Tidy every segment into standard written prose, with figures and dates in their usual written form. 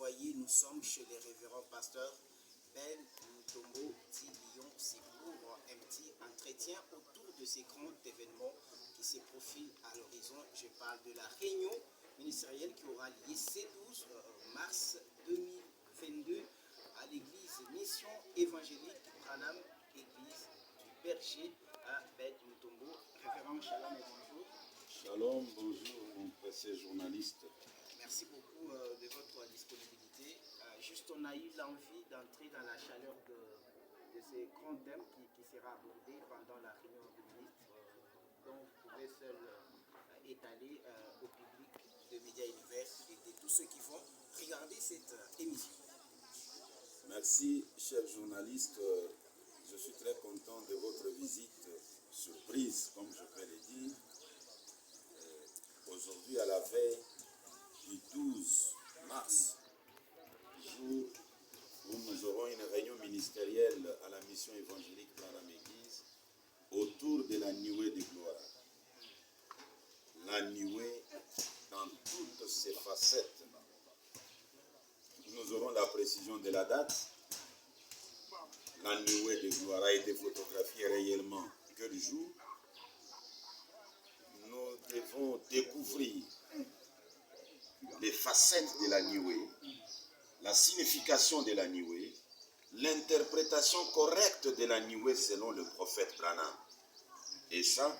voyez, nous sommes chez les révérends pasteurs Ben Mutombo Lyon. C'est pour un petit entretien autour de ces grands événements qui se profilent à l'horizon. Je parle de la réunion ministérielle qui aura lieu ce 12 mars 2022 à l'église Mission Évangélique Branham, église du Berger à Ben Mutombo. Révérend Shalom et bonjour. Shalom, bonjour mon précieux journaliste. Merci beaucoup de votre disponibilité. Juste, on a eu l'envie d'entrer dans la chaleur de ces grands thèmes qui sera abordé pendant la réunion des ministres, dont vous pouvez seul étaler au public de Média Univers et de tous ceux qui vont regarder cette émission. Merci, cher journaliste. Je suis très content de votre visite surprise, comme je peux le dire. Aujourd'hui, à la veille du 12 mars, jour où nous aurons une réunion ministérielle à la mission évangélique dans la Église autour de la nuée de gloire. La nuée dans toutes ses facettes. Nous aurons la précision de la date. La nuée de gloire a été photographiée réellement quel jour. Nous devons découvrir les facettes de la nuée, la signification de la nuée, l'interprétation correcte de la nuée selon le prophète Branham. Et ça,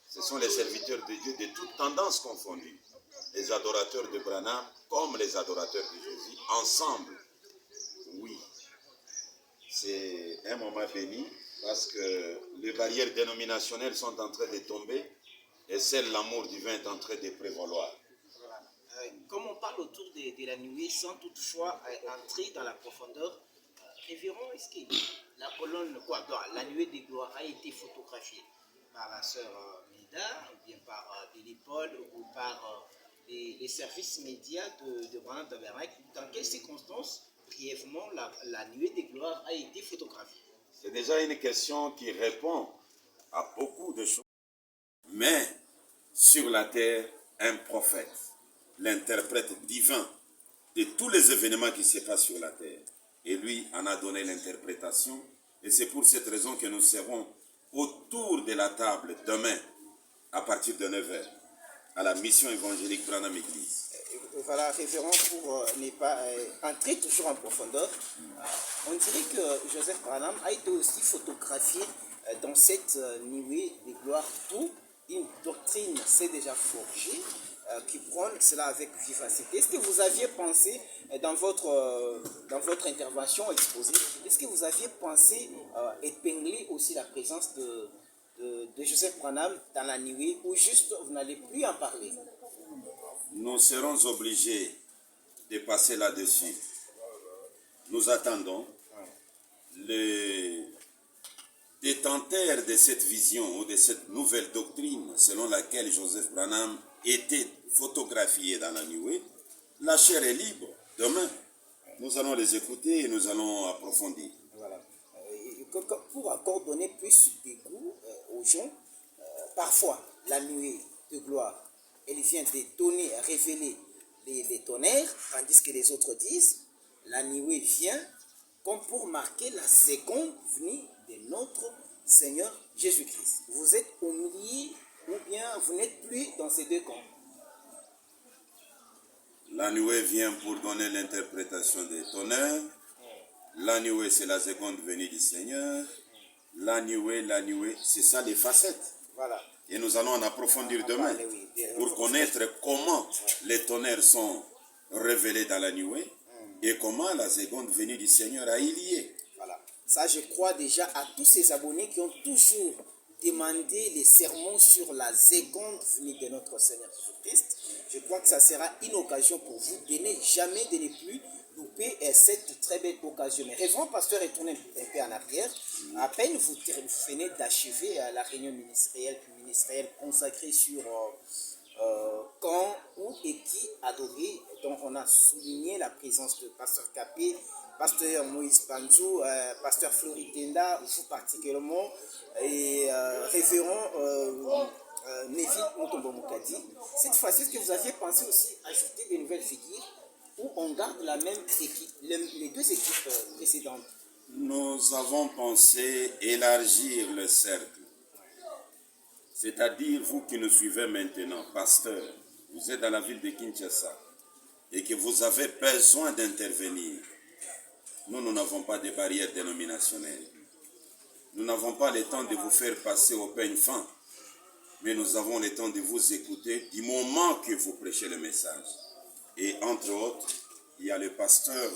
ce sont les serviteurs de Dieu de toutes tendances confondues, les adorateurs de Branham comme les adorateurs de Jésus, ensemble. Oui, c'est un moment béni parce que les barrières dénominationnelles sont en train de tomber et seul l'amour divin est en train de prévaloir. Comme on parle autour de la nuée sans toutefois entrer dans la profondeur, révérend, est-ce que la colonne, la nuée des gloires a été photographiée par la sœur Mida, ou bien par Billy Paul, ou par les services médias de Branham Tabernacle? Dans quelles circonstances, brièvement, la nuée des gloires a été photographiée? C'est déjà une question qui répond à beaucoup de choses. Mais sur la terre, un prophète, l'interprète divin de tous les événements qui se passent sur la terre. Et lui en a donné l'interprétation. Et c'est pour cette raison que nous serons autour de la table demain, à partir de 9h, à la mission évangélique Branham Église. Voilà, référent, pour ne pas entrer toujours en profondeur, on dirait que Joseph Branham a été aussi photographié dans cette nuée de gloire, d'où une doctrine s'est déjà forgée qui prône cela avec vivacité. Est-ce que vous aviez pensé dans votre intervention exposée, est-ce que vous aviez pensé épingler aussi la présence de Joseph Branham dans la nuée, ou juste vous n'allez plus en parler? Nous serons obligés de passer là-dessus. Nous attendons les détenteurs de cette vision ou de cette nouvelle doctrine selon laquelle Joseph Branham était photographié dans la nuée. La chair est libre. Demain, nous allons les écouter et nous allons approfondir. Voilà. Pour encore donner plus de goût aux gens, parfois la nuée de gloire, elle vient de donner, révéler les tonnerres, tandis que les autres disent, la nuée vient comme pour marquer la seconde venue de notre Seigneur Jésus-Christ. Vous êtes au milieu ou bien vous n'êtes plus dans ces deux camps? La nuée vient pour donner l'interprétation des tonnerres. La nuée, c'est la seconde venue du Seigneur. La nuée, c'est ça les facettes. Voilà. Et nous allons en approfondir demain pour connaître comment les tonnerres sont révélés dans la nuée et comment la seconde venue du Seigneur a eu lieu. Voilà. Ça, je crois déjà à tous ces abonnés qui ont toujours demandé les sermons sur la seconde venue de notre Seigneur Jésus-Christ. Je crois que ça sera une occasion pour vous de ne jamais, de ne plus louper cette très belle occasion. Mais révérend pasteur, retournez un peu en arrière. À peine vous venez d'achever la réunion ministérielle consacrée sur quand, où et qui adorer. Donc on a souligné la présence de pasteur Capé, pasteur Moïse Panzou, pasteur Floritenda, vous particulièrement, et révérend Neville Mutombo Mukadi. Cette fois-ci, est-ce que vous aviez pensé aussi ajouter de nouvelles figures ou on garde la même équipe, les deux équipes précédentes? Nous avons pensé élargir le cercle. C'est-à-dire, vous qui nous suivez maintenant, pasteur, vous êtes dans la ville de Kinshasa et que vous avez besoin d'intervenir. Nous n'avons pas de barrières dénominationnelles. Nous n'avons pas le temps de vous faire passer au peigne fin, mais nous avons le temps de vous écouter du moment que vous prêchez le message. Et entre autres, il y a le pasteur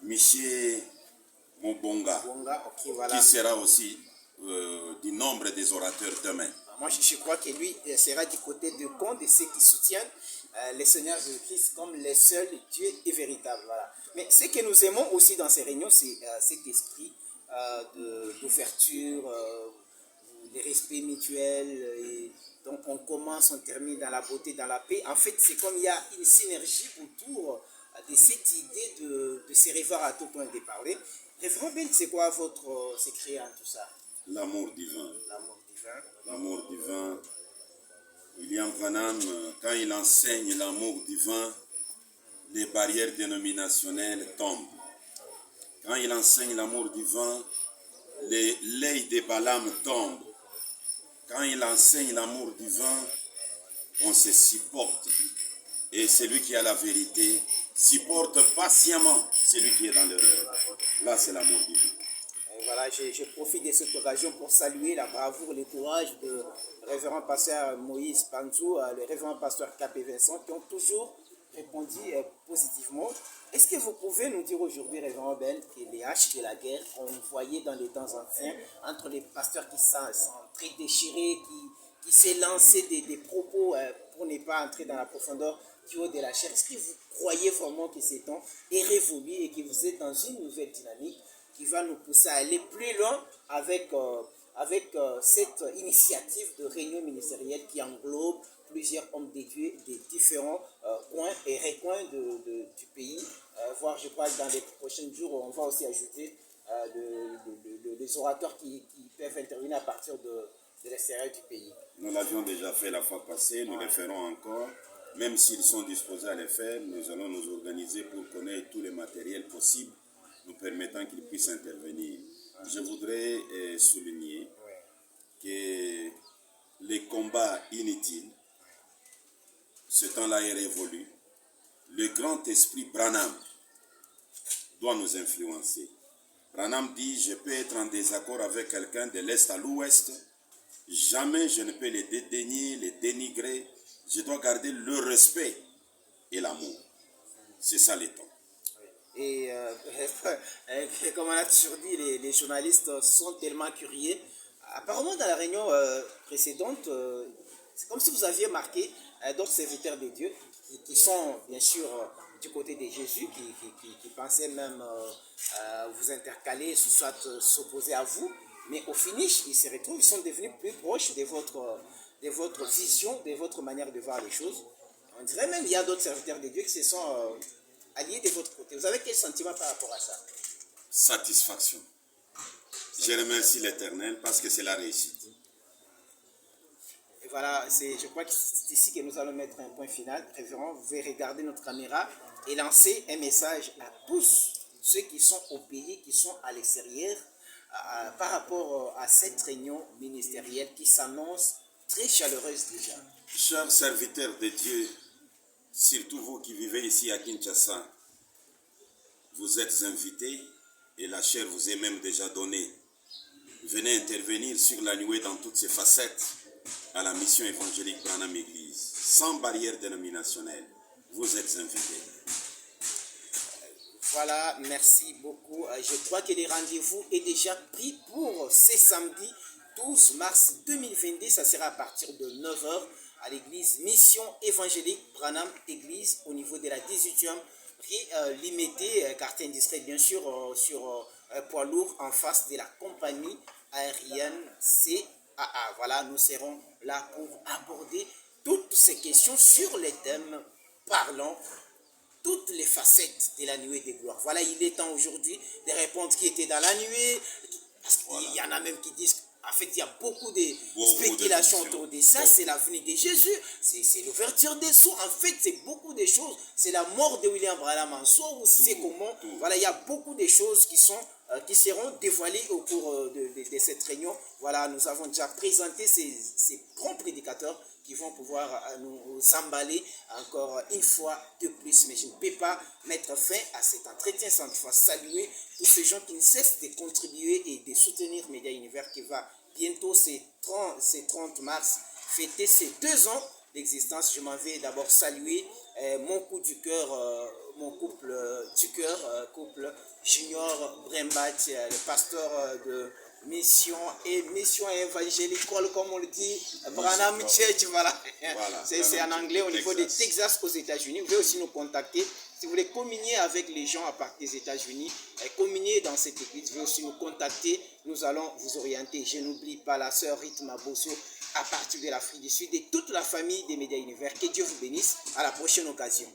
Michel Mobonga, Okay, voilà. qui sera aussi du nombre des orateurs demain. Moi, je crois que lui sera du côté de compte de ceux qui soutiennent le Seigneur Jésus-Christ comme le seul Dieu et véritable. Voilà. Mais ce que nous aimons aussi dans ces réunions, c'est cet esprit d'ouverture, le respect mutuel. Et donc, on commence, on termine dans la beauté, dans la paix. En fait, c'est comme il y a une synergie autour de cette idée de se revoir à tout point de parler. Révérend Ben, c'est quoi votre secret en tout ça? L'amour divin. L'amour divin. L'amour divin. William Branham, quand il enseigne l'amour divin, les barrières dénominationnelles tombent. Quand il enseigne l'amour divin, l'œil de Balaam tombe. Quand il enseigne l'amour divin, on se supporte. Et celui qui a la vérité supporte patiemment celui qui est dans l'erreur. Là, c'est l'amour divin. Et voilà, je profite de cette occasion pour saluer la bravoure, le courage de révérend pasteur Moïse Panzou, le révérend pasteur Capé Vincent, qui ont toujours répondu positivement. Est-ce que vous pouvez nous dire aujourd'hui, révérend Ben, que les haches de la guerre qu'on voyait dans les temps anciens, entre les pasteurs qui sont très déchirés, qui s'est lancé des propos pour ne pas entrer dans la profondeur du haut de la chair, est-ce que vous croyez vraiment que ces temps est révolu et que vous êtes dans une nouvelle dynamique qui va nous pousser à aller plus loin avec cette initiative de réunion ministérielle qui englobe plusieurs hommes de Dieu des différents coins et recoins du pays. Voire, je crois que dans les prochains jours, on va aussi ajouter les orateurs qui peuvent intervenir à partir de l'extérieur du pays. Nous l'avions déjà fait la fois passée, nous le ferons encore. Même s'ils sont disposés à le faire, nous allons nous organiser pour connaître tous les matériels possibles nous permettant qu'ils puissent intervenir. Je voudrais souligner que les combats inutiles, ce temps-là est révolu. Le grand esprit Branham doit nous influencer. Branham dit, je peux être en désaccord avec quelqu'un de l'Est à l'Ouest, jamais je ne peux les dédaigner, les dénigrer, je dois garder le respect et l'amour. C'est ça les temps. Et comme on a toujours dit, les journalistes sont tellement curieux. Apparemment, dans la réunion précédente, c'est comme si vous aviez marqué d'autres serviteurs de Dieu qui sont bien sûr du côté de Jésus, qui pensaient même vous intercaler, soit s'opposer à vous. Mais au finish, ils se retrouvent, ils sont devenus plus proches de votre vision, de votre manière de voir les choses. On dirait même qu'il y a d'autres serviteurs de Dieu qui se sont alliés de votre côté. Vous avez quel sentiment par rapport à ça? Satisfaction. Je remercie l'Éternel parce que c'est la réussite. Et voilà, je crois que c'est ici que nous allons mettre un point final. Révérend, vous pouvez regarder notre caméra et lancer un message à tous ceux qui sont au pays, qui sont à l'extérieur, par rapport à cette réunion ministérielle qui s'annonce très chaleureuse déjà. Chers serviteurs de Dieu, surtout vous qui vivez ici à Kinshasa, vous êtes invités et la chair vous est même déjà donnée. Venez intervenir sur la nuée dans toutes ses facettes à la mission évangélique Branham Église, sans barrière dénominationnelle. Vous êtes invités. Voilà, merci beaucoup. Je crois que le rendez-vous est déjà pris pour ce samedi 12 mars 2022. Ça sera à partir de 9h à l'église Mission Évangélique Branham Église au niveau de la 18e rue Limété, quartier industrie bien sûr, sur poids lourd en face de la compagnie aérienne CAA. Voilà, nous serons là pour aborder toutes ces questions sur les thèmes parlant toutes les facettes de la nuée des gloires. Voilà, il est temps aujourd'hui de répondre qui était dans la nuée, parce qu'il y en a même qui disent En fait, il y a beaucoup de spéculations autour de ça. C'est la venue de Jésus, c'est l'ouverture des sceaux. En fait, c'est beaucoup de choses. C'est la mort de William Branham en soi, ou c'est comment. Voilà, il y a beaucoup de choses qui seront dévoilées au cours de cette réunion. Voilà, nous avons déjà présenté ces grands prédicateurs qui vont pouvoir nous emballer encore une fois de plus. Mais je ne peux pas mettre fin à cet entretien sans toutefois saluer tous ces gens qui ne cessent de contribuer et de soutenir Média Univers qui va bientôt, ces 30 mars, fêter ses 2 ans d'existence. Je m'en vais d'abord saluer mon coup du cœur, mon couple du cœur, couple Junior Brembat, le pasteur de mission évangélique, comme on le dit, Branham Church, voilà. C'est en anglais au niveau de Texas aux États-Unis. Vous pouvez aussi nous contacter. Si vous voulez communier avec les gens à partir des États-Unis, communier dans cette église, vous pouvez aussi nous contacter. Nous allons vous orienter. Je n'oublie pas la sœur Ritma Bosso à partir de l'Afrique du Sud et toute la famille des Médias Univers. Que Dieu vous bénisse. À la prochaine occasion.